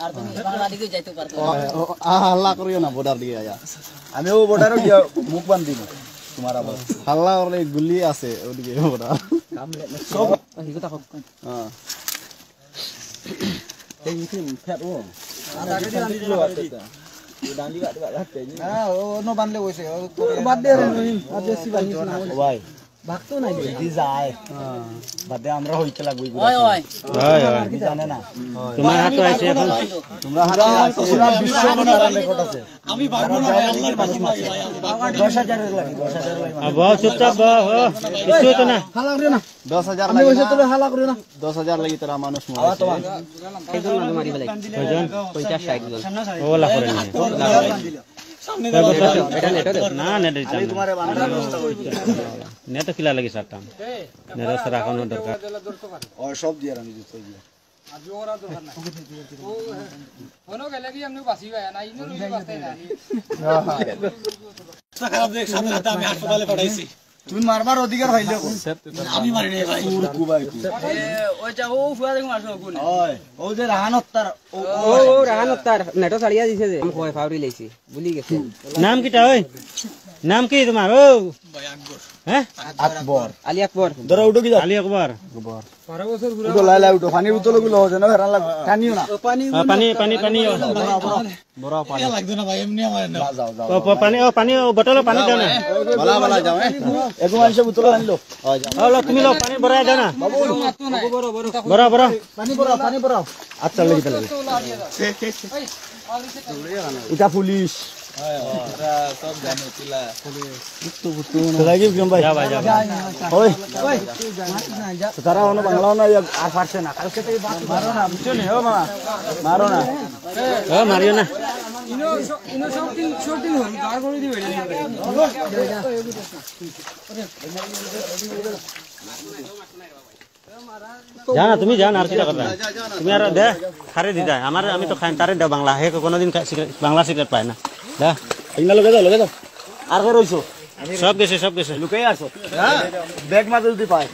আর তুমি বাংলা দিকে যাইতে পারতো হাল্লা করিও না বর্ডার দিকে আয়া আমিও বর্ডারে গিয়ে মুখ বান্ধি তোমার আবার হাল্লা করলে গুলি আছে ওদিকে বর্ডার সব হিগতা হোক হ্যাঁ এই কি ফেট ও আগে দিল ডান্ডি কাট রাখতে না ও নো বানলে হইছে বাদ দে রে আজ বেশি বানিস না ভাই ভাগতো নাই দি যায় বাদে আমরা হইতে লাগবই ওই ওই কি জানে না তোমার হাতে আছে এখন তোমরা হাতে পুরো বিশ্ব মনার রেকর্ড আছে আমি ভাগবো না আল্লাহর মানুষ মাসে 10000 এর লাগি 10000 লাগি বাহ চুপচাপ বাহ কিছু তো না হালা করে না 10000 আমি হইছে তোরে হালা করে না 10000 লাগি তোরা মানুষ আওয়া তো এইজন না মারি বলে কয়জন 50 60 জন ওলা করে নি সামনে এটা না নেট আমি তোমারে বানানোর ব্যবস্থা করি নেট কিলা লাগি সারতাম নেট সারা কোন দরকার ও সব দিয়ে আমি দিতে দিয়ে আজ ওরা দরকার নাই ও হনো গেলে কি আমনে বাসি ভাই না ইনো বাসতে না খারাপ দেখ সামনে হাতে আমি হাসপাতালে পাঠাইছি তুমি মারবার অধিকার হইলো আমি মারি নাই ভাই কুবাই ওই যা ও ফুয়া দেখো আসো কোন ওই ও যে রাহানত তার ও রাহানত তার নেটো ছাড়িয়া দিছে যে আমি কয় ফাউরি লইছি ভুলি গেছে নাম কিটা ওই নাম কি তোমার ও ভাই আকবর হ্যাঁ আকবর আলী আকবর ধরো উঠো কি যাও আলী আকবর 12 বছর ঘুরে উঠো লাই লাই উঠো পানি বোতল গুলো হচ্ছে না হেরান লাগ টানিও না পানি পানি পানি বড় পানি লাগতো না ভাই এমনি আমার না যাও যাও পানি বোতল পানি দাও না বলা বলা যাও এগো মানুষ বোতল আনলো ও তুমি লো পানি ভরা দাও না মারতো না বড় বড় বড় পানি পড়াও আচ্ছা লাগি তাহলে এটা পুলিশ সব জানো চিলা লাগি বিক্রম ভাই যা ভাই যা ওই তারা অন্য বাংলাও না আর পারছে না কালকে থেকে মারো না বুঝছো নি ও মামা মারো না ও মারিও না ইনো সব দিন হল গার করে দিবে জানা তুমি জানা আর কিটা করবা তুমি আর দে খারে দি দা আমার আমি তো খাই তারে দাও বাংলা হে কোনদিন বাংলা সিগারেট পায় না দা ইংলা লগে যাও আর কে রইছো সব গেছে লুকাই আসো হ্যাঁ ব্যাগ মাঝে যদি পায়